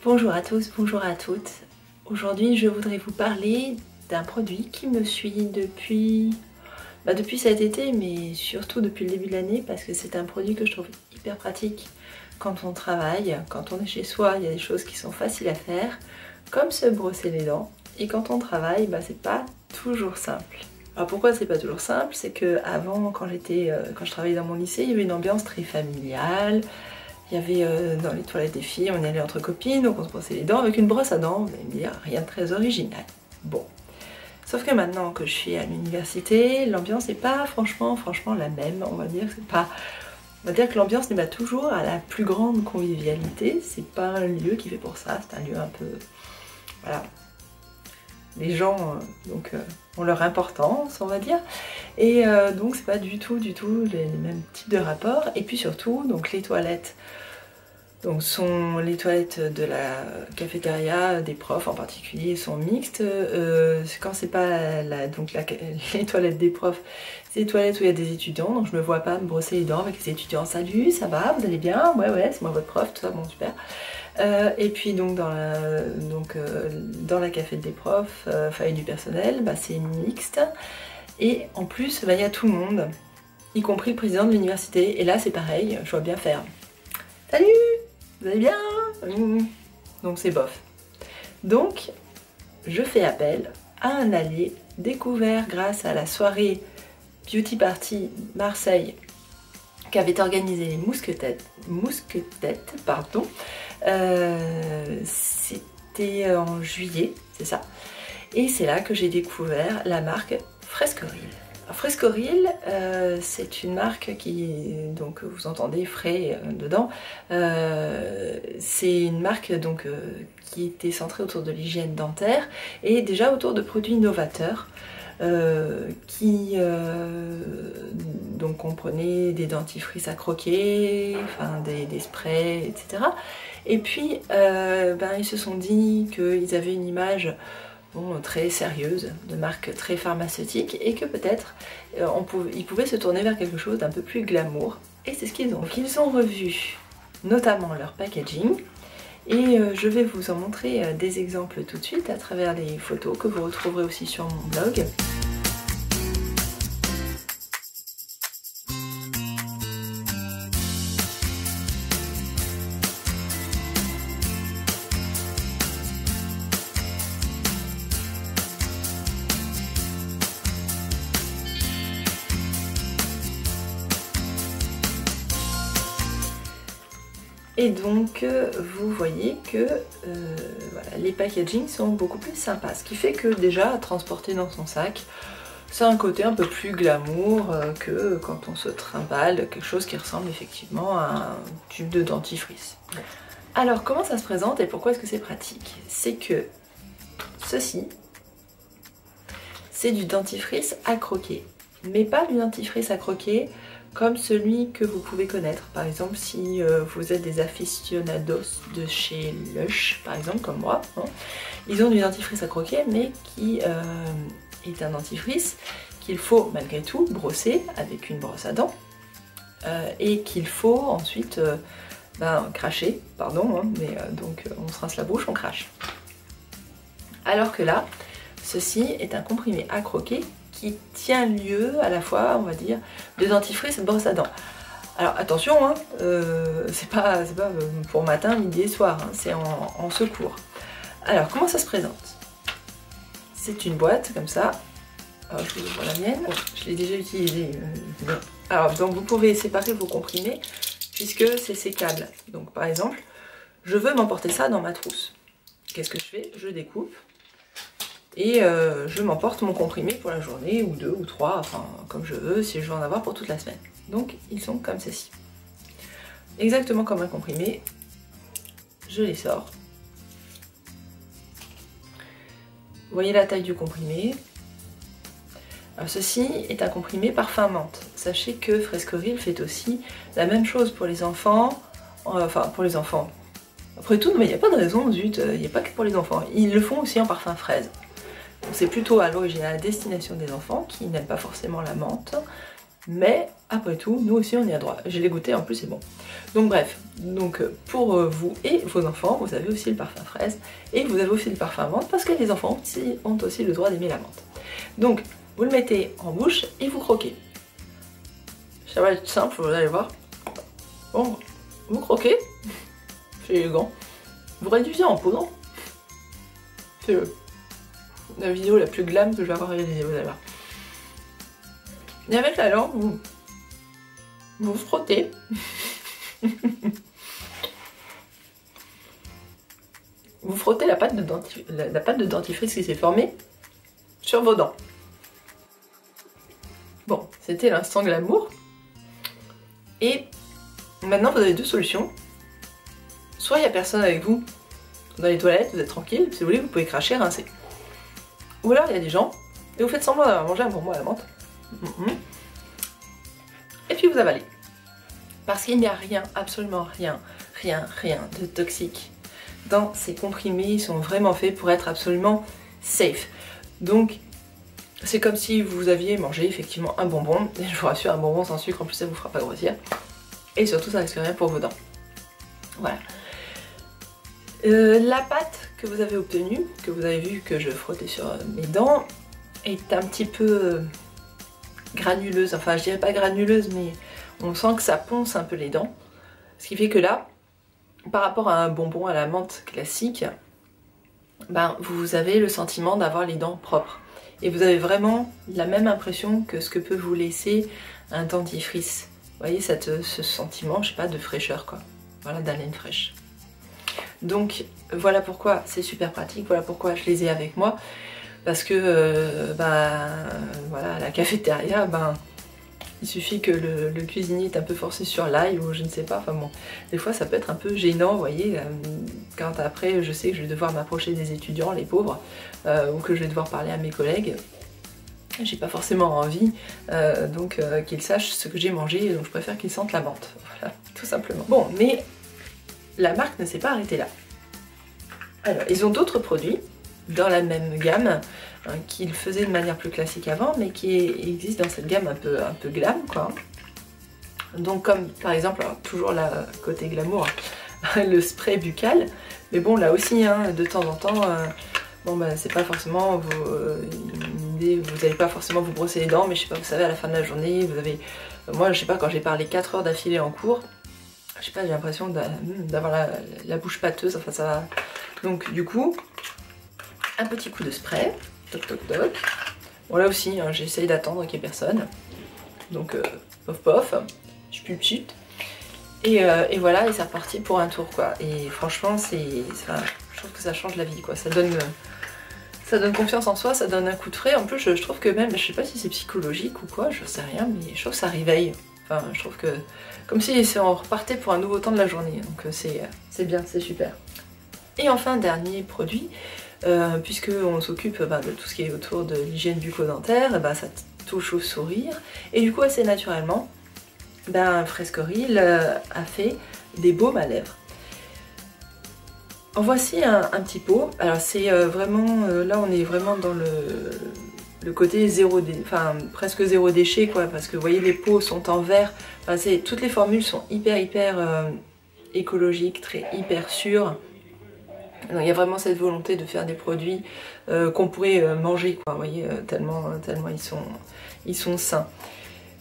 Bonjour à tous, bonjour à toutes. Aujourd'hui, je voudrais vous parler d'un produit qui me suit depuis cet été, mais surtout depuis le début de l'année, parce que c'est un produit que je trouve hyper pratique quand on travaille, quand on est chez soi. Il y a des choses qui sont faciles à faire, comme se brosser les dents, et quand on travaille, c'est pas toujours simple. Alors pourquoi c'est pas toujours simple? C'est que avant, quand je travaillais dans mon lycée, il y avait une ambiance très familiale. Il y avait dans les toilettes des filles, on y allait entre copines, donc on se brossait les dents avec une brosse à dents. Vous allez me dire, rien de très original. Bon. Sauf que maintenant que je suis à l'université, l'ambiance n'est pas franchement la même. On va dire que l'ambiance n'est pas toujours à la plus grande convivialité. C'est pas un lieu qui fait pour ça, c'est un lieu un peu... Voilà. Les gens ont leur importance, on va dire. Et donc c'est pas du tout les mêmes types de rapports. Et puis surtout, donc les toilettes... Donc les toilettes de la cafétéria, des profs en particulier, sont mixtes. Quand c'est pas les toilettes des profs, c'est les toilettes où il y a des étudiants, donc je me vois pas me brosser les dents avec les étudiants. Salut, ça va, vous allez bien? Ouais, c'est moi votre prof, tout ça, bon super. Et puis donc dans la cafette des profs, et du personnel, c'est mixte. Et en plus, il y a tout le monde, y compris le président de l'université. Et là c'est pareil, je vois bien faire. Salut! Vous allez bien? Donc c'est bof. Donc je fais appel à un allié découvert grâce à la soirée Beauty Party Marseille qu'avaient organisé les Mousquetettes, pardon. C'était en juillet, c'est ça. Et c'est là que j'ai découvert la marque Frescoril. Frescoril, c'est une marque qui, donc vous entendez frais dedans, c'est une marque qui était centrée autour de l'hygiène dentaire et déjà autour de produits novateurs qui comprenaient des dentifrices à croquer, des sprays, etc. Et puis ils se sont dit qu'ils avaient une image très sérieuse, de marque très pharmaceutique, et que peut-être ils pouvaient se tourner vers quelque chose d'un peu plus glamour. Et c'est ce qu'ils ont. Ils ont revu notamment leur packaging, et je vais vous en montrer des exemples tout de suite à travers les photos que vous retrouverez aussi sur mon blog. Et donc vous voyez que les packagings sont beaucoup plus sympas, ce qui fait que déjà à transporter dans son sac, c'est un côté un peu plus glamour que quand on se trimballe quelque chose qui ressemble effectivement à un tube de dentifrice. Alors comment ça se présente et pourquoi est-ce que c'est pratique? C'est que ceci, c'est du dentifrice à croquer, mais pas du dentifrice à croquer comme celui que vous pouvez connaître. Par exemple, si vous êtes des aficionados de chez Lush, par exemple, comme moi, ils ont du dentifrice à croquer, mais qui est un dentifrice qu'il faut malgré tout brosser avec une brosse à dents et qu'il faut ensuite cracher, pardon, donc on se rince la bouche, on crache. Alors que là, ceci est un comprimé à croquer qui tient lieu à la fois, on va dire, de dentifrice et de brosse à dents. Alors attention, c'est pas pour matin, midi et soir, c'est en secours. Alors comment ça se présente? C'est une boîte comme ça. Alors je vous ouvre la mienne, je l'ai déjà utilisée. Alors donc vous pouvez séparer vos comprimés puisque c'est sécable. Donc par exemple, je veux m'emporter ça dans ma trousse. Qu'est-ce que je fais? Je découpe. Et je m'emporte mon comprimé pour la journée, ou 2 ou 3, enfin comme je veux, si je veux en avoir pour toute la semaine. Donc ils sont comme ceci. Exactement comme un comprimé, je les sors. Vous voyez la taille du comprimé. Alors ceci est un comprimé parfum menthe. Sachez que Frescoril fait aussi la même chose pour les enfants, pour les enfants. Après tout, mais il n'y a pas de raison, zut, il n'y a pas que pour les enfants. Ils le font aussi en parfum fraise. C'est plutôt à l'origine à la destination des enfants qui n'aiment pas forcément la menthe. Mais après tout, nous aussi on y a droit. Je l'ai goûté, en plus c'est bon. Donc bref, donc pour vous et vos enfants, vous avez aussi le parfum fraise et vous avez aussi le parfum menthe parce que les enfants ont aussi le droit d'aimer la menthe. Donc vous le mettez en bouche et vous croquez. Ça va être simple, vous allez voir. Bon, vous croquez, c'est élégant. Vous réduisez en poudre. C'est la vidéo la plus glam que je vais avoir réalisée, vous allez voir. Et avec la langue, vous frottez. Vous frottez la pâte de dentifrice qui s'est formée sur vos dents. Bon, c'était l'instant glamour. Et maintenant, vous avez deux solutions. Soit il n'y a personne avec vous dans les toilettes, vous êtes tranquille, si vous voulez, vous pouvez cracher, rincer. Ou alors il y a des gens, et vous faites semblant d'avoir mangé un bonbon à la menthe. Et puis vous avalez. Parce qu'il n'y a rien, absolument rien de toxique dans ces comprimés. Ils sont vraiment faits pour être absolument safe. Donc c'est comme si vous aviez mangé effectivement un bonbon. Et je vous rassure, un bonbon sans sucre, en plus ça vous fera pas grossir. Et surtout ça risque rien pour vos dents. Voilà. La pâte que vous avez obtenue, que vous avez vu que je frottais sur mes dents, est un petit peu granuleuse. Enfin, je dirais pas granuleuse, mais on sent que ça ponce un peu les dents. Ce qui fait que là, par rapport à un bonbon à la menthe classique, ben, vous avez le sentiment d'avoir les dents propres. Et vous avez vraiment la même impression que ce que peut vous laisser un dentifrice. Vous voyez ce sentiment, je sais pas, de fraîcheur quoi. Voilà, d'haleine fraîche. Donc voilà pourquoi c'est super pratique, voilà pourquoi je les ai avec moi. Parce que voilà, à la cafétéria, il suffit que le cuisinier est un peu forcé sur l'ail ou je ne sais pas, enfin bon, des fois ça peut être un peu gênant, vous voyez, quand après je sais que je vais devoir m'approcher des étudiants, les pauvres, ou que je vais devoir parler à mes collègues. J'ai pas forcément envie qu'ils sachent ce que j'ai mangé, donc je préfère qu'ils sentent la menthe, voilà, tout simplement. Bon, mais la marque ne s'est pas arrêtée là. Alors, ils ont d'autres produits dans la même gamme, qu'ils faisaient de manière plus classique avant, mais qui existent dans cette gamme un peu glam, quoi. Donc comme par exemple, alors, toujours là, côté glamour, le spray buccal, mais bon là aussi, de temps en temps, c'est pas forcément une idée, vous n'allez pas forcément vous brosser les dents, mais je sais pas, vous savez, à la fin de la journée, vous avez, moi je sais pas, quand j'ai parlé 4 heures d'affilée en cours, je sais pas, j'ai l'impression d'avoir la bouche pâteuse, enfin ça va. Donc du coup, un petit coup de spray, toc toc toc. Bon là aussi, j'essaye d'attendre qu'il n'y ait personne. Donc pof pof, je pulpite. Et voilà, et c'est reparti pour un tour quoi. Et franchement, je trouve que ça change la vie quoi. Ça donne confiance en soi, ça donne un coup de frais. En plus, je trouve que même, je sais pas si c'est psychologique ou quoi, je sais rien, mais je trouve que ça réveille. Enfin, je trouve que comme si on repartait pour un nouveau temps de la journée. Donc c'est bien, c'est super. Et enfin, dernier produit, puisque on s'occupe de tout ce qui est autour de l'hygiène bucco-dentaire, ça touche au sourire. Et du coup, assez naturellement, Frescoril a fait des baumes à lèvres. En voici un petit pot. Alors c'est vraiment, là on est vraiment dans le côté presque zéro déchet quoi, parce que vous voyez les pots sont en verre. Enfin, toutes les formules sont hyper écologiques, hyper sûres. Donc, il y a vraiment cette volonté de faire des produits qu'on pourrait manger quoi, vous voyez, tellement ils sont sains.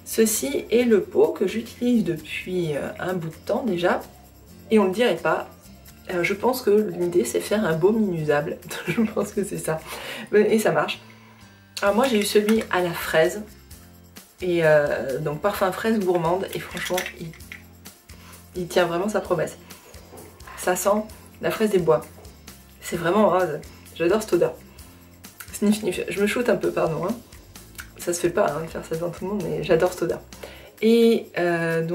Ceci est le pot que j'utilise depuis un bout de temps déjà, et on ne le dirait pas. Alors, je pense que l'idée c'est faire un baume inusable, je pense que c'est ça, et ça marche. Alors moi j'ai eu celui à la fraise, et donc parfum fraise gourmande, et franchement il tient vraiment sa promesse. Ça sent la fraise des bois, c'est vraiment, j'adore cette odeur. Sniff sniff, je me shoot un peu, pardon, ça se fait pas de faire ça devant tout le monde, mais j'adore cette odeur. Et alors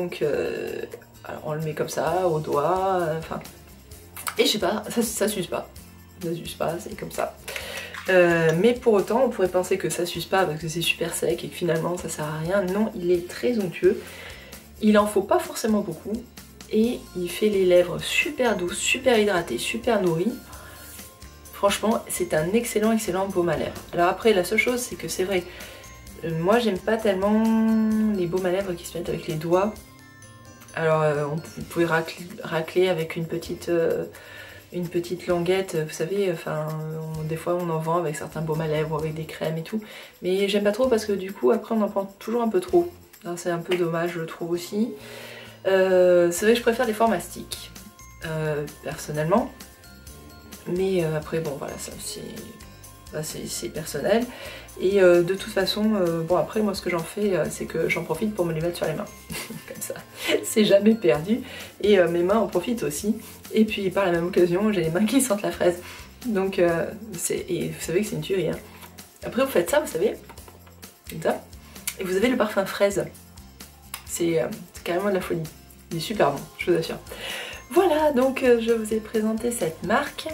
on le met comme ça, au doigt, et je sais pas, ça s'use pas. Ça s'use pas, c'est comme ça. Mais pour autant, on pourrait penser que ça s'use pas parce que c'est super sec et que finalement ça sert à rien. Non, il est très onctueux. Il en faut pas forcément beaucoup. Et il fait les lèvres super douces, super hydratées, super nourries. Franchement, c'est un excellent baume à lèvres. Alors après, la seule chose, c'est que c'est vrai, Moi j'aime pas tellement les baumes à lèvres qui se mettent avec les doigts. Alors vous pouvez racler avec une petite languette, vous savez, enfin des fois on en vend avec certains baumes à lèvres, avec des crèmes et tout. Mais j'aime pas trop parce que du coup après on en prend toujours un peu trop. C'est un peu dommage je le trouve aussi. C'est vrai que je préfère les formats stick, personnellement. Mais après bon voilà, ça c'est personnel. Et de toute façon, bon après moi ce que j'en fais, c'est que j'en profite pour me les mettre sur les mains. Comme ça, c'est jamais perdu. Et mes mains en profitent aussi. Et puis par la même occasion, j'ai les mains qui sentent la fraise. Donc et vous savez que c'est une tuerie. Hein. Après vous faites ça, vous savez, comme ça. Et vous avez le parfum fraise. C'est carrément de la folie. Il est super bon, je vous assure. Voilà, donc je vous ai présenté cette marque.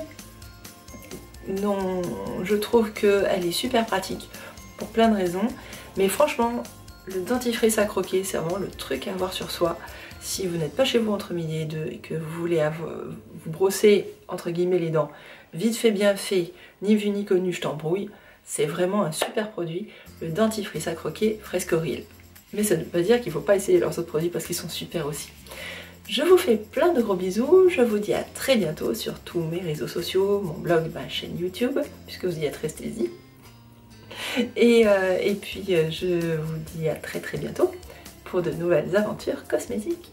Non, je trouve qu'elle est super pratique pour plein de raisons, mais franchement, le dentifrice à croquer, c'est vraiment le truc à avoir sur soi. Si vous n'êtes pas chez vous entre midi et deux et que vous voulez vous brosser entre guillemets les dents, vite fait bien fait, ni vu ni connu, je t'embrouille, c'est vraiment un super produit, le dentifrice à croquer Frescoril. Mais ça ne veut pas dire qu'il ne faut pas essayer leurs autres produits parce qu'ils sont super aussi. Je vous fais plein de gros bisous, je vous dis à très bientôt sur tous mes réseaux sociaux, mon blog, ma chaîne YouTube, puisque vous y êtes restés-y. Et puis je vous dis à très bientôt pour de nouvelles aventures cosmétiques.